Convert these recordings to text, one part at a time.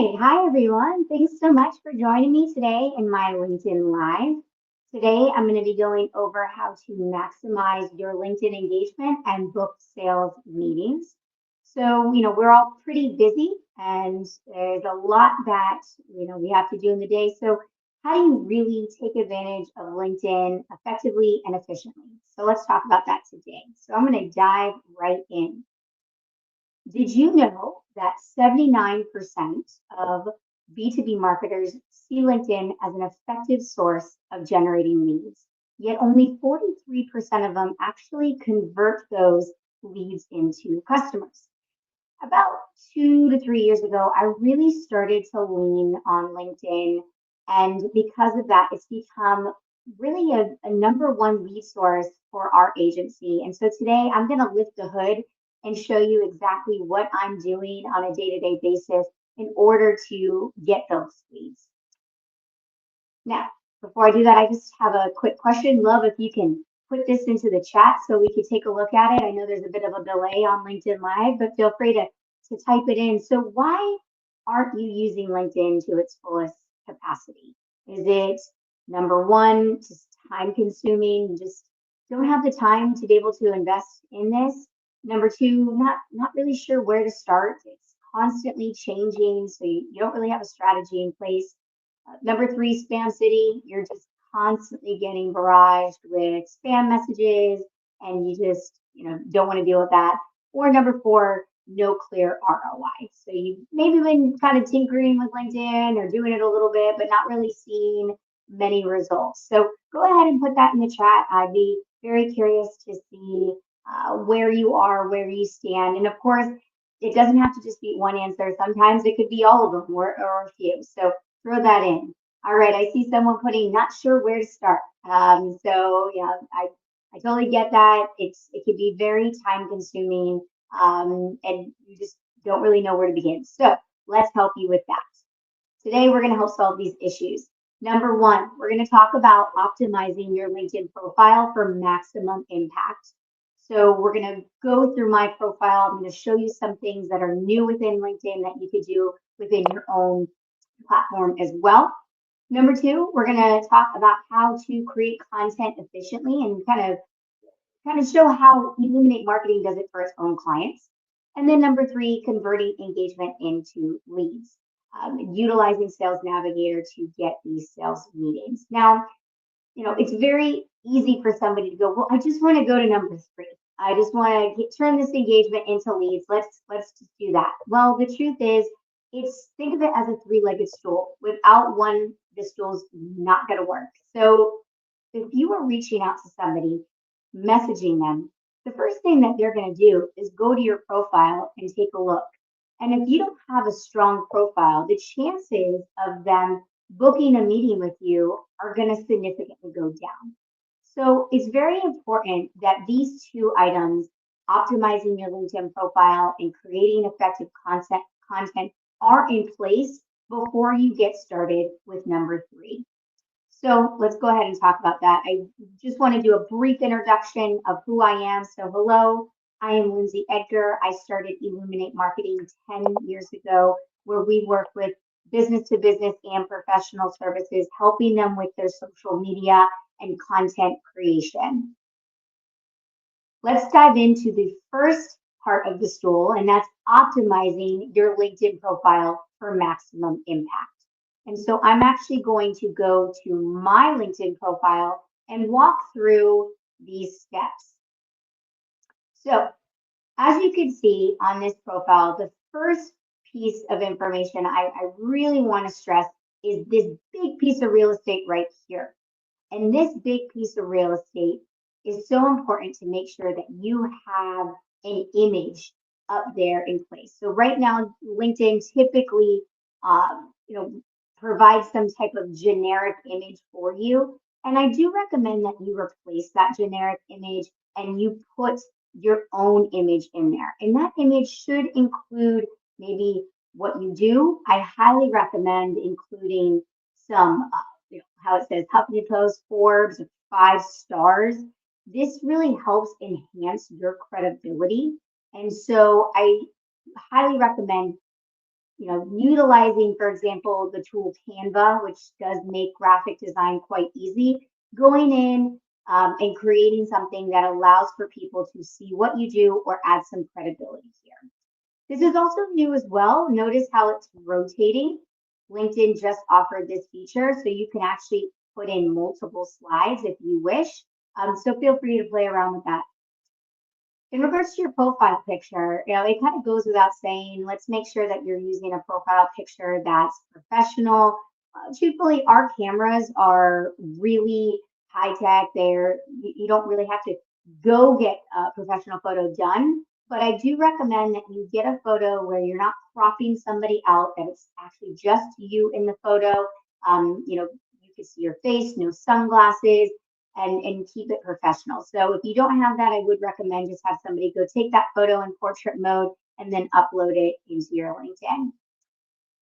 right. Hi, everyone. Thanks so much for joining me today in my LinkedIn Live. Today, I'm going to be going over how to maximize your LinkedIn engagement and book sales meetings. We're all pretty busy and there's a lot that, we have to do in the day. So, how do you really take advantage of LinkedIn effectively and efficiently? So, let's talk about that today. So, I'm going to dive right in. Did you know that 79% of B2B marketers see LinkedIn as an effective source of generating leads? Yet only 43% of them actually convert those leads into customers. About 2 to 3 years ago, I really started to lean on LinkedIn. And because of that, it's become really a number one lead source for our agency. And so today I'm going to lift the hood and show you exactly what I'm doing on a day to day basis in order to get those leads. Now, before I do that, I just have a quick question. Love if you can put this into the chat so we can take a look at it. I know there's a bit of a delay on LinkedIn Live, but feel free to type it in. So why aren't you using LinkedIn to its fullest capacity? Is it number one, just time consuming? You just don't have the time to be able to invest in this. Number two, not really sure where to start. It's constantly changing, so you don't really have a strategy in place. Number three, spam city. You're just constantly getting barraged with spam messages and you just, don't want to deal with that. Or number four, no clear ROI. So you've maybe been kind of tinkering with LinkedIn or doing it a little bit, but not really seeing many results. So go ahead and put that in the chat. I'd be very curious to see where you are, where you stand. And of course, it doesn't have to just be one answer. Sometimes it could be all of them or a few. So throw that in. All right, I see someone putting not sure where to start. I totally get that. It can be very time consuming, and you just don't really know where to begin. So let's help you with that. Today we're going to help solve these issues. Number one, we're going to talk about optimizing your LinkedIn profile for maximum impact. So we're going to go through my profile. I'm going to show you some things that are new within LinkedIn that you could do within your own platform as well. Number two, we're going to talk about how to create content efficiently and kind of show how Illuminate Marketing does it for its own clients. And then number three, converting engagement into leads, utilizing Sales Navigator to get these sales meetings. Now, it's very easy for somebody to go, well, I just want to go to number three. I just want to turn this engagement into leads. Let's just do that. Well, the truth is, think of it as a three-legged stool. Without one, the stool's not going to work. So if you are reaching out to somebody, messaging them, the first thing that they're going to do is go to your profile and take a look. And if you don't have a strong profile, the chances of them booking a meeting with you are going to significantly go down. So it's very important that these two items, optimizing your LinkedIn profile and creating effective content are in place before you get started with number three. So let's go ahead and talk about that. I just want to do a brief introduction of who I am. So hello, I am Lindsay Edgar. I started Illuminate Marketing 10 years ago, where we work with business to business and professional services, helping them with their social media and content creation. Let's dive into the first part of the stool, and that's optimizing your LinkedIn profile for maximum impact. And so I'm actually going to go to my LinkedIn profile and walk through these steps. So as you can see on this profile, the first piece of information I really want to stress is this big piece of real estate right here. And this big piece of real estate is so important to make sure that you have an image up there in place. So right now, LinkedIn typically, provides some type of generic image for you. And I do recommend that you replace that generic image and you put your own image in there. And that image should include maybe what you do. I highly recommend including some, how it says Huffington Post, Forbes, 5 stars. This really helps enhance your credibility. And so I highly recommend utilizing, for example, the tool Canva, which does make graphic design quite easy, going in and creating something that allows for people to see what you do or add some credibility here. This is also new as well. Notice how it's rotating. LinkedIn just offered this feature, so you can actually put in multiple slides if you wish. So feel free to play around with that. In regards to your profile picture, it kind of goes without saying, let's make sure that you're using a profile picture that's professional. Truthfully, our cameras are really high tech. You don't really have to go get a professional photo done, but I do recommend that you get a photo where you're not cropping somebody out, that it's actually just you in the photo. You can see your face, no sunglasses, and keep it professional. So if you don't have that, I would recommend just have somebody go take that photo in portrait mode and then upload it into your LinkedIn.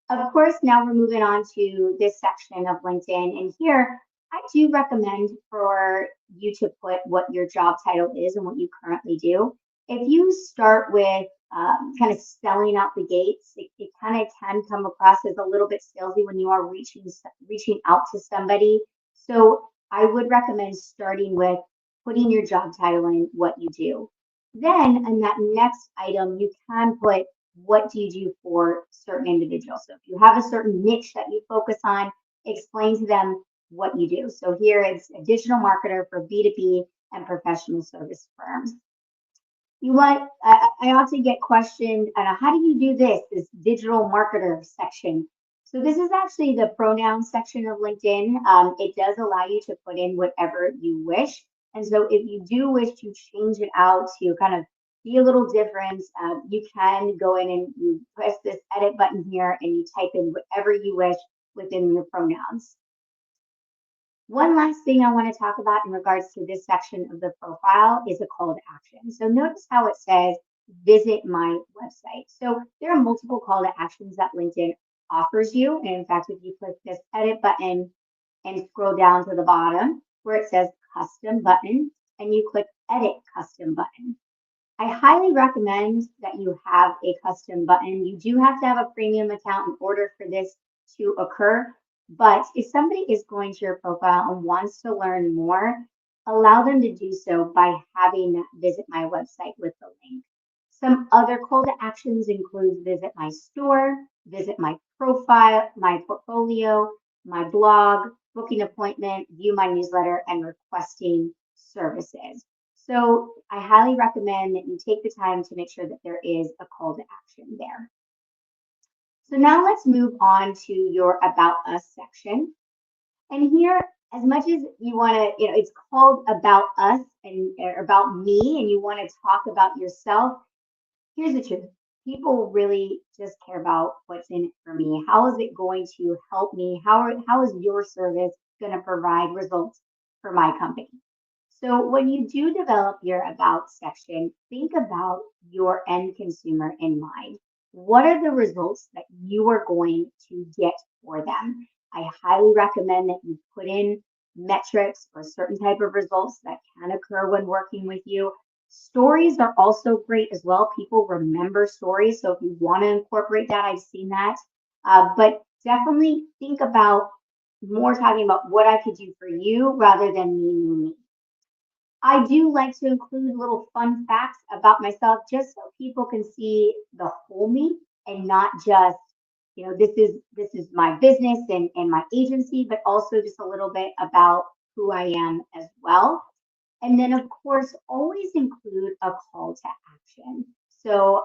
Of course, now we're moving on to this section of LinkedIn. And here, I do recommend for you to put what your job title is and what you currently do. If you start with kind of selling out the gates, it kind of can come across as a little bit salesy when you are reaching out to somebody. So I would recommend starting with putting your job title in, what you do. Then in that next item, you can put what do you do for certain individuals. So if you have a certain niche that you focus on, explain to them what you do. So here it's a digital marketer for B2B and professional service firms. I often get questioned, how do you do this digital marketer section? So this is actually the pronoun section of LinkedIn. It does allow you to put in whatever you wish. And so if you do wish to change it out to kind of be a little different, you can go in and you press this edit button here and you type in whatever you wish within your pronouns. One last thing I want to talk about in regards to this section of the profile is a call to action. So notice how it says, visit my website. So there are multiple call to actions that LinkedIn offers you. And in fact, if you click this edit button and scroll down to the bottom where it says custom button, and you click edit custom button. I highly recommend that you have a custom button. You do have to have a premium account in order for this to occur. But if somebody is going to your profile and wants to learn more, allow them to do so by having that visit my website with the link. Some other call to actions include visit my store, visit my profile, my portfolio, my blog, booking appointment, view my newsletter, and requesting services. So I highly recommend that you take the time to make sure that there is a call to action there. So now let's move on to your About Us section. And here, as much as you want to, it's called About Us and about me, and you want to talk about yourself, here's the truth. People really just care about what's in it for me. How is it going to help me? How is your service going to provide results for my company? So when you do develop your About section, think about your end consumer in mind. What are the results that you are going to get for them? I highly recommend that you put in metrics for certain type of results that can occur when working with you. Stories are also great as well. People remember stories. So if you want to incorporate that, I've seen that. But definitely think about more talking about what I could do for you rather than me. I do like to include little fun facts about myself just so people can see the whole me and not just, this is my business and my agency, but also just a little bit about who I am as well. And then, of course, always include a call to action. So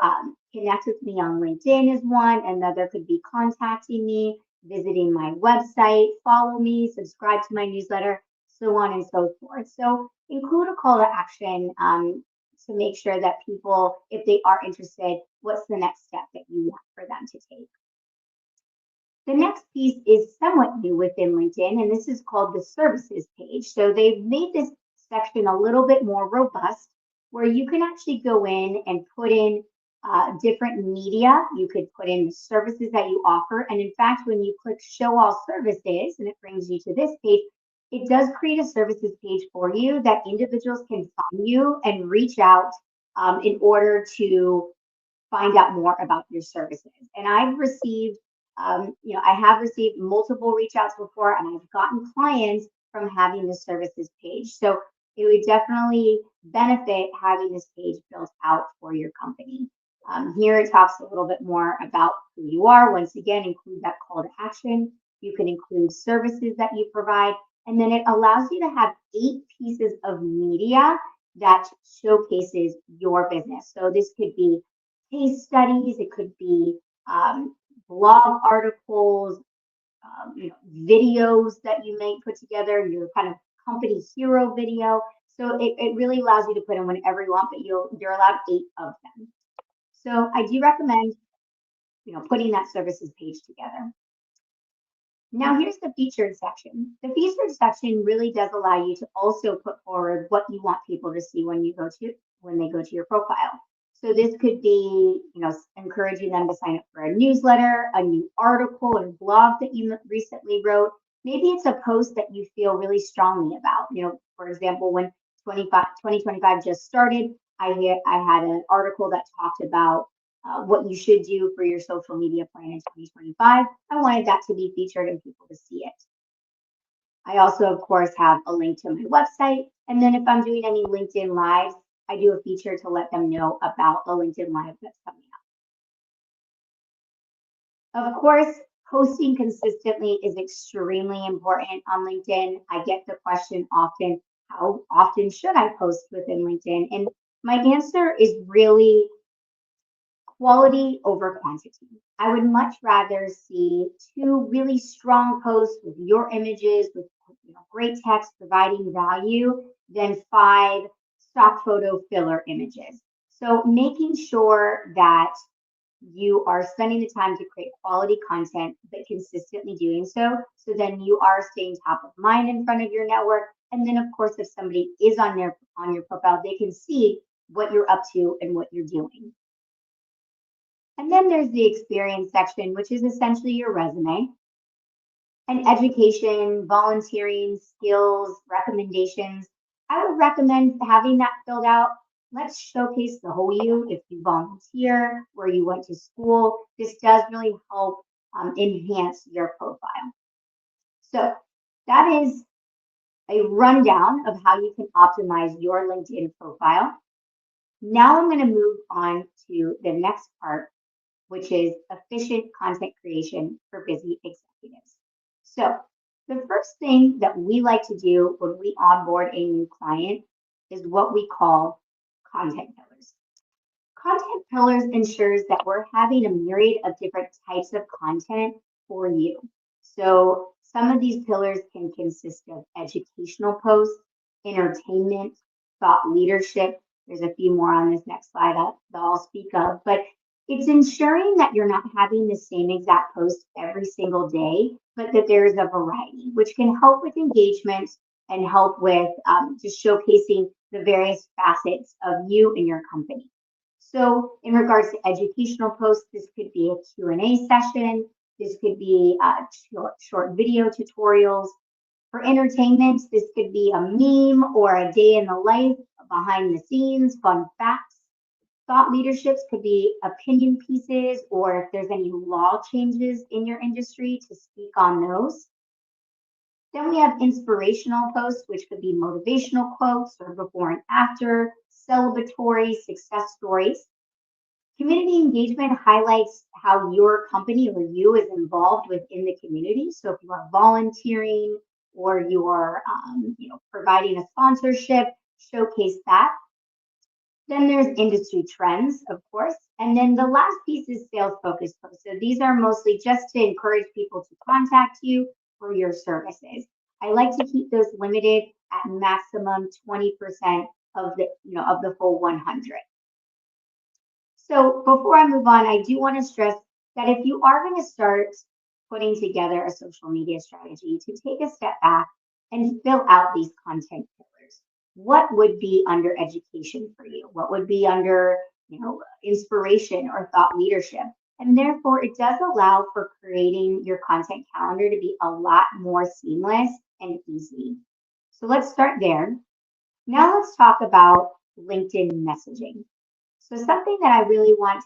connect with me on LinkedIn is one. Another could be contacting me, visiting my website, follow me, subscribe to my newsletter, so on and so forth. So include a call to action to make sure that people, if they are interested, what's the next step that you want for them to take. The next piece is somewhat new within LinkedIn, and this is called the services page. So they've made this section a little bit more robust where you can actually go in and put in different media. You could put in the services that you offer. And in fact, when you click show all services and it brings you to this page, it does create a services page for you that individuals can find you and reach out in order to find out more about your services. And I've received, I have received multiple reach outs before, and I've gotten clients from having the services page. So it would definitely benefit having this page built out for your company. Here it talks a little bit more about who you are. Once again, include that call to action. You can include services that you provide, and then it allows you to have 8 pieces of media that showcases your business. So this could be case studies, it could be blog articles, videos that you may put together, your kind of company hero video. So it really allows you to put in whenever you want, but you're allowed 8 of them. So I do recommend, putting that services page together. Now here's the featured section. The featured section really does allow you to also put forward what you want people to see when they go to your profile. So this could be, encouraging them to sign up for a newsletter, a new article or blog that you recently wrote. Maybe it's a post that you feel really strongly about. For example, when 2025 just started, I had an article that talked about what you should do for your social media plan in 2025. I wanted that to be featured and people to see it. I also, of course, have a link to my website. And then if I'm doing any LinkedIn Lives, I do a feature to let them know about a LinkedIn Live that's coming up. Of course, posting consistently is extremely important on LinkedIn. I get the question often, how often should I post within LinkedIn? And my answer is really quality over quantity. I would much rather see 2 really strong posts with your images, with great text providing value, than 5 stock photo filler images. So making sure that you are spending the time to create quality content, but consistently doing so. So then you are staying top of mind in front of your network. And then, of course, if somebody is on your profile, they can see what you're up to and what you're doing. And then there's the experience section, which is essentially your resume. And education, volunteering, skills, recommendations. I would recommend having that filled out. Let's showcase the whole you. If you volunteer, where you went to school, this does really help enhance your profile. So that is a rundown of how you can optimize your LinkedIn profile. Now I'm going to move on to the next part, which is efficient content creation for busy executives. So the first thing that we like to do when we onboard a new client is what we call content pillars. Content pillars ensures that we're having a myriad of different types of content for you. So some of these pillars can consist of educational posts, entertainment, thought leadership. There's a few more on this next slide that I'll speak of, but it's ensuring that you're not having the same exact post every single day, but that there's a variety, which can help with engagement and help with just showcasing the various facets of you and your company. So in regards to educational posts, this could be a Q&A session. This could be short video tutorials. For entertainment, this could be a meme or a day in the life, behind the scenes, fun facts. Thought leaderships could be opinion pieces, or if there's any law changes in your industry, to speak on those. Then we have inspirational posts, which could be motivational quotes or before and after, celebratory success stories. Community engagement highlights how your company or you is involved within the community. So if you are volunteering or you are providing a sponsorship, showcase that. Then there's industry trends, of course. And then the last piece is sales focused posts. So these are mostly just to encourage people to contact you for your services. I like to keep those limited at maximum 20% of the full 100. So before I move on, I do want to stress that if you are going to start putting together a social media strategy, to take a step back and fill out these content pillars. What would be under education for you? What would be under, inspiration or thought leadership? And therefore, it does allow for creating your content calendar to be a lot more seamless and easy. So let's start there. Now let's talk about LinkedIn messaging. So something that I really want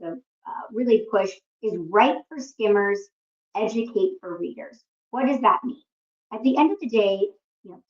to really push is write for skimmers, educate for readers. What does that mean? At the end of the day,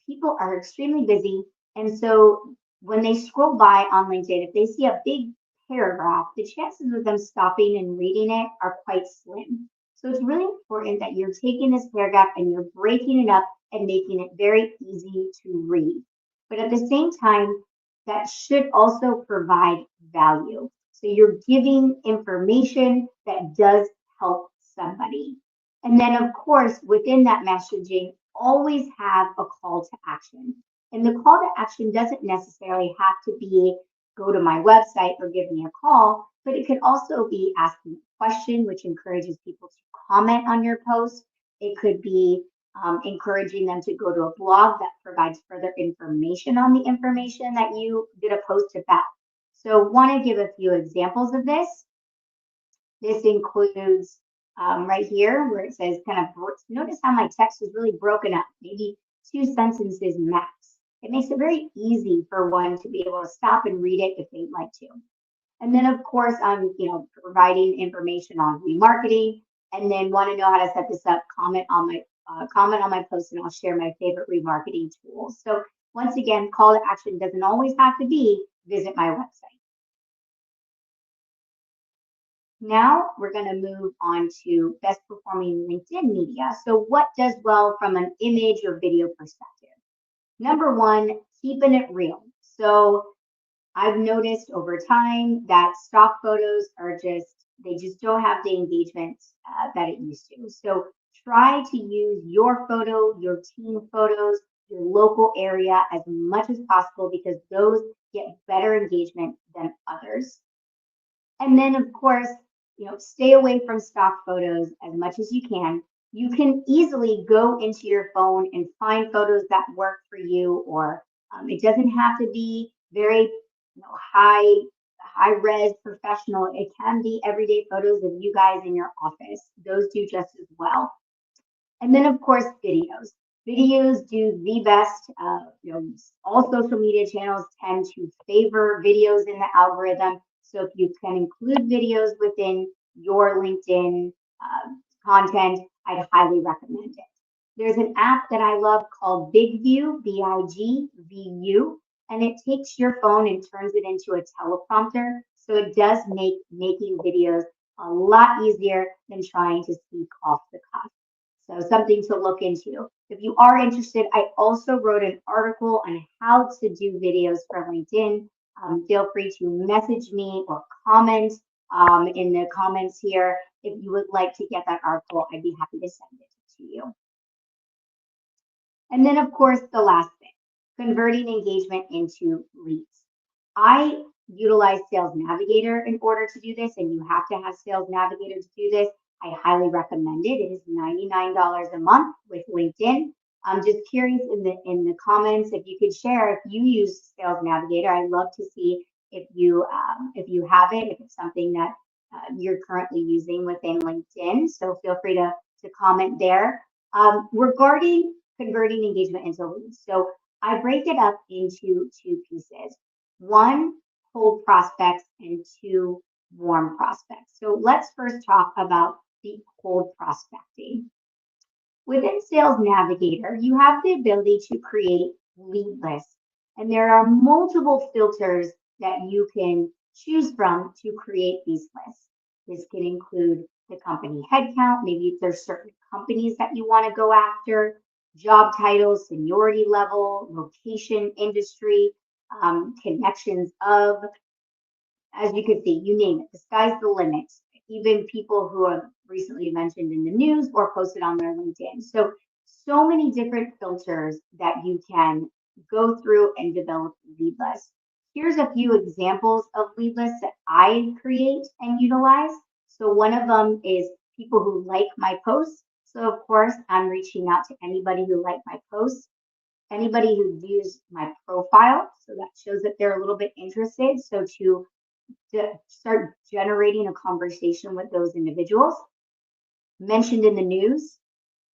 people are extremely busy, and so when they scroll by on LinkedIn, if they see a big paragraph, the chances of them stopping and reading it are quite slim. So it's really important that you're taking this paragraph and you're breaking it up and making it very easy to read. But at the same time, that should also provide value. So you're giving information that does help somebody. And then, of course, within that messaging, always have a call to action. And the call to action doesn't necessarily have to be go to my website or give me a call, but it could also be asking a question, which encourages people to comment on your post. It could be encouraging them to go to a blog that provides further information on the information that you did a post about. So want to give a few examples of this. This includes right here where it says kind of, notice how my text is really broken up, maybe 2 sentences max. It makes it very easy for one to be able to stop and read it if they'd like to. And then of course, I'm providing information on remarketing, and then want to know how to set this up, comment on my post, and I'll share my favorite remarketing tools. So once again, call to action doesn't always have to be visit my website. Now we're going to move on to best performing LinkedIn media. So what does well from an image or video perspective? Number one, keeping it real. So I've noticed over time that stock photos they just don't have the engagement that it used to. So try to use your photo, your team photos, your local area as much as possible because those get better engagement than others. And then of course, stay away from stock photos as much as you can. You can easily go into your phone and find photos that work for you, or it doesn't have to be very high res professional. It can be everyday photos of you guys in your office. Those do just as well. And then of course, videos. Videos do the best. All social media channels tend to favor videos in the algorithm. So if you can include videos within your LinkedIn content, I'd highly recommend it. There's an app that I love called BigView, BIGVU, and it takes your phone and turns it into a teleprompter. So it does make making videos a lot easier than trying to speak off the cuff. So something to look into. If you are interested, I also wrote an article on how to do videos for LinkedIn. Feel free to message me or comment in the comments here. If you would like to get that article, I'd be happy to send it to you. And then of course, the last thing, converting engagement into leads. I utilize Sales Navigator in order to do this, and you have to have Sales Navigator to do this. I highly recommend it. It is $99 a month with LinkedIn. I'm just curious in the comments if you could share if you use Sales Navigator. I'd love to see if you have it, if it's something that you're currently using within LinkedIn. So feel free to comment there. Regarding converting engagement into leads, so I break it up into 2 pieces. 1, cold prospects, and 2, warm prospects. So let's first talk about the cold prospecting. Within Sales Navigator, you have the ability to create lead lists, and there are multiple filters that you can choose from to create these lists. This can include the company headcount, maybe if there's certain companies that you want to go after, job titles, seniority level, location, industry, connections of, as you can see, you name it, the sky's the limit. Even people who have recently mentioned in the news or posted on their LinkedIn. So many different filters that you can go through and develop lead lists. Here's a few examples of lead lists that I create and utilize. So one of them is people who like my posts. So of course, I'm reaching out to anybody who liked my posts, anybody who views my profile. So that shows that they're a little bit interested. So to start generating a conversation with those individuals, mentioned in the news,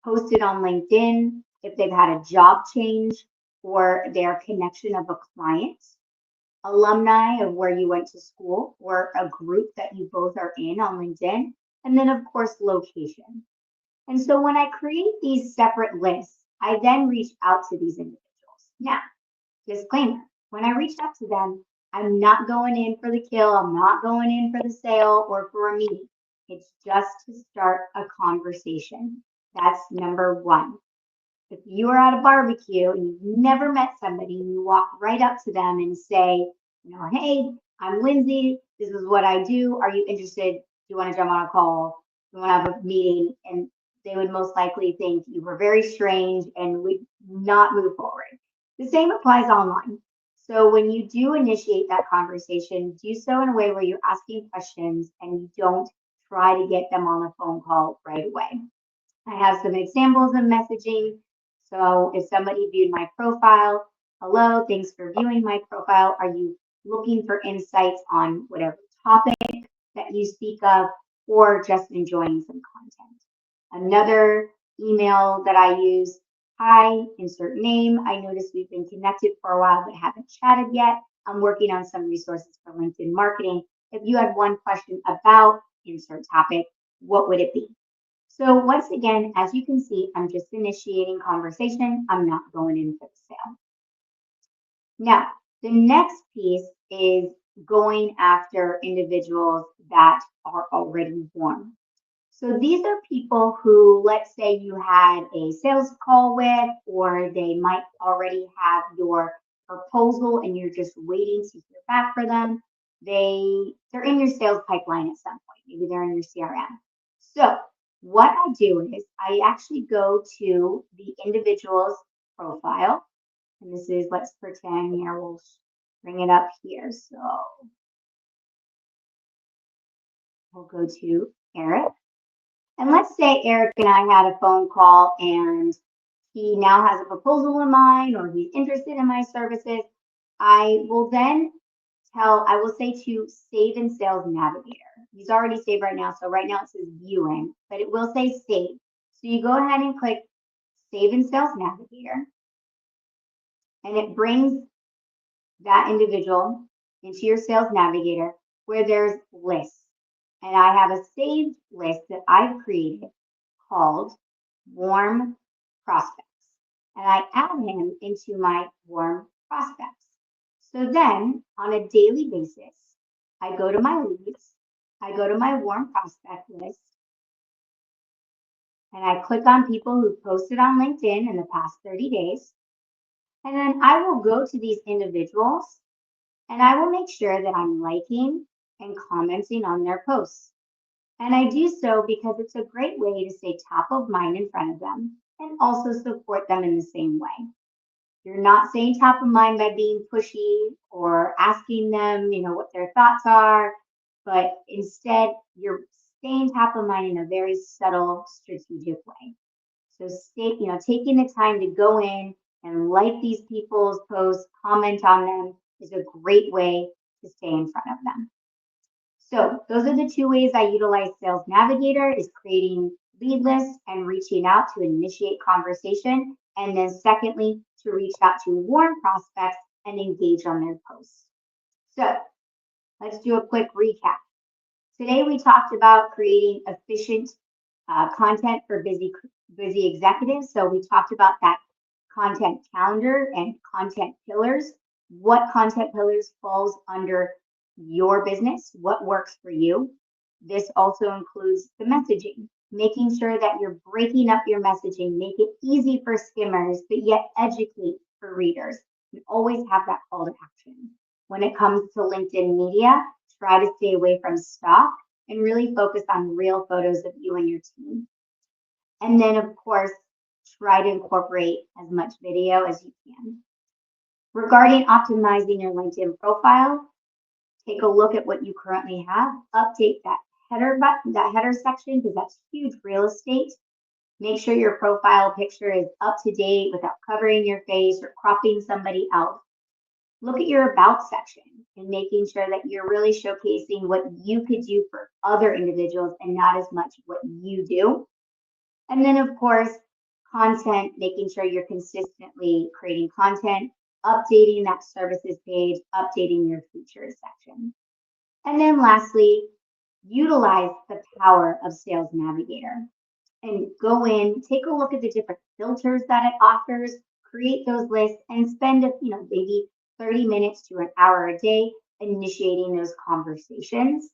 posted on LinkedIn, if they've had a job change or their connection of a client. alumni of where you went to school or a group that you both are in on LinkedIn, and then of course location. And so when I create these separate lists, I then reach out to these individuals. Now, disclaimer, when I reach out to them, I'm not going in for the kill, I'm not going in for the sale or for a meeting. It's just to start a conversation. That's number one. If you are at a barbecue and you've never met somebody and you walk right up to them and say, hey, I'm Lindsay, this is what I do. Are you interested? Do you want to jump on a call? Do you want to have a meeting? And they would most likely think you were very strange and would not move forward. The same applies online. So when you do initiate that conversation, do so in a way where you're asking questions and you don't try to get them on a phone call right away. I have some examples of messaging. So if somebody viewed my profile, hello, thanks for viewing my profile. Are you looking for insights on whatever topic that you speak of or just enjoying some content? Another email that I use, hi, insert name. I noticed we've been connected for a while but haven't chatted yet. I'm working on some resources for LinkedIn marketing. If you had one question about insert topic, what would it be? So once again, as you can see, I'm just initiating conversation. I'm not going in for the sale. Now, the next piece is going after individuals that are already warm. So these are people who, let's say you had a sales call with, or they might already have your proposal and you're just waiting to hear back for them. They're in your sales pipeline at some point. Maybe they're in your CRM. So what I do is I actually go to the individual's profile. And this is, let's pretend here, we'll bring it up here. So we'll go to Eric. And let's say Eric and I had a phone call and he now has a proposal in mind or he's interested in my services. I will say to save in Sales Navigator. He's already saved right now. So right now it says viewing, but it will say save. So you go ahead and click Save in Sales Navigator. And it brings that individual into your Sales Navigator where there's lists. And I have a saved list that I've created called Warm Prospects. And I add him into my Warm Prospects. So then on a daily basis, I go to my leads, I go to my Warm Prospect list, and I click on people who posted on LinkedIn in the past 30 days. And then I will go to these individuals and I will make sure that I'm liking and commenting on their posts. And I do so because it's a great way to stay top of mind in front of them and also support them in the same way. You're not staying top of mind by being pushy or asking them, what their thoughts are, but instead you're staying top of mind in a very subtle, strategic way. So taking the time to go in and like these people's posts, comment on them is a great way to stay in front of them. So those are the two ways I utilize Sales Navigator, is creating lead lists and reaching out to initiate conversation. And then secondly, to reach out to warm prospects and engage on their posts. So let's do a quick recap. Today we talked about creating efficient content for busy executives. So we talked about that content calendar and content pillars. What content pillars falls under your business? What works for you? This also includes the messaging, making sure that you're breaking up your messaging, make it easy for skimmers, but yet educate for readers. You always have that call to action. When it comes to LinkedIn media, try to stay away from stock and really focus on real photos of you and your team. And then, of course, try to incorporate as much video as you can. Regarding optimizing your LinkedIn profile, take a look at what you currently have, update that header button, that header section, because that's huge real estate. Make sure your profile picture is up to date without covering your face or cropping somebody else. Look at your about section and making sure that you're really showcasing what you could do for other individuals and not as much what you do. And then, of course, content, making sure you're consistently creating content updating that services page, updating your features section. And then lastly, utilize the power of Sales Navigator and go in, take a look at the different filters that it offers, create those lists, and spend, maybe 30 minutes to an hour a day initiating those conversations.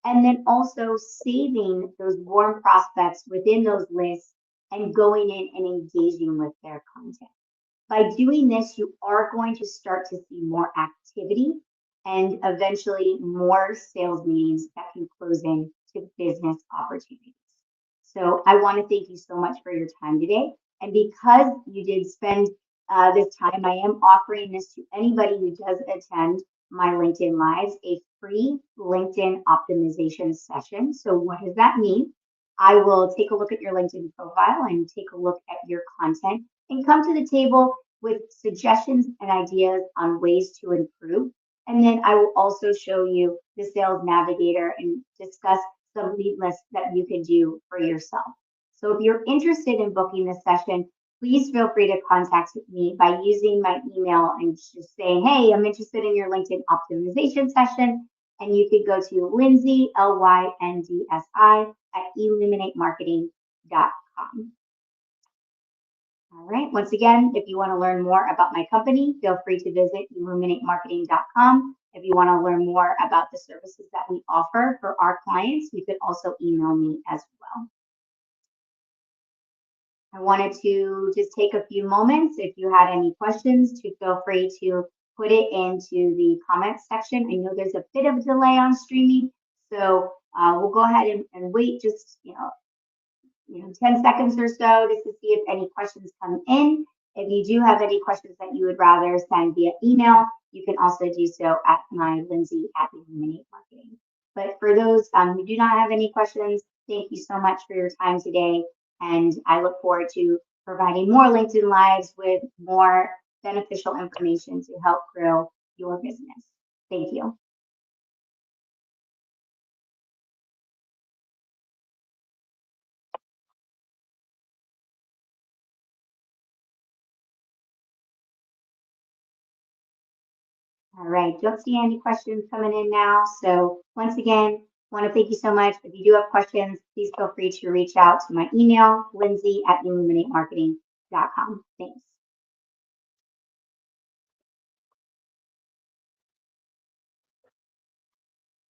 And then also saving those warm prospects within those lists and going in and engaging with their content. By doing this, you are going to start to see more activity and eventually more sales meetings that can close in to business opportunities. So I want to thank you so much for your time today. And because you did spend this time, I am offering this to anybody who does attend my LinkedIn Lives, a free LinkedIn optimization session. So what does that mean? I will take a look at your LinkedIn profile and take a look at your content and come to the table with suggestions and ideas on ways to improve. And then I will also show you the Sales Navigator and discuss some lead lists that you can do for yourself. So if you're interested in booking this session, please feel free to contact me by using my email and just saying, hey, I'm interested in your LinkedIn optimization session. And you could go to Lindsay, LYNDSI, at illuminatemarketing.com. All right. Once again, if you want to learn more about my company, feel free to visit illuminatemarketing.com. If you want to learn more about the services that we offer for our clients, you could also email me as well. I wanted to just take a few moments. If you had any questions, to feel free to put it into the comments section. I know there's a bit of a delay on streaming, so we'll go ahead and wait just 10 seconds or so just to see if any questions come in. If you do have any questions that you would rather send via email, you can also do so at my Lindsay at Illuminate Marketing. But for those who do not have any questions, thank you so much for your time today. And I look forward to providing more LinkedIn Lives with more beneficial information to help grow your business. Thank you. All right, don't see any questions coming in now. So once again, want to thank you so much. If you do have questions, please feel free to reach out to my email, Lindsay at illuminatemarketing.com. Thanks.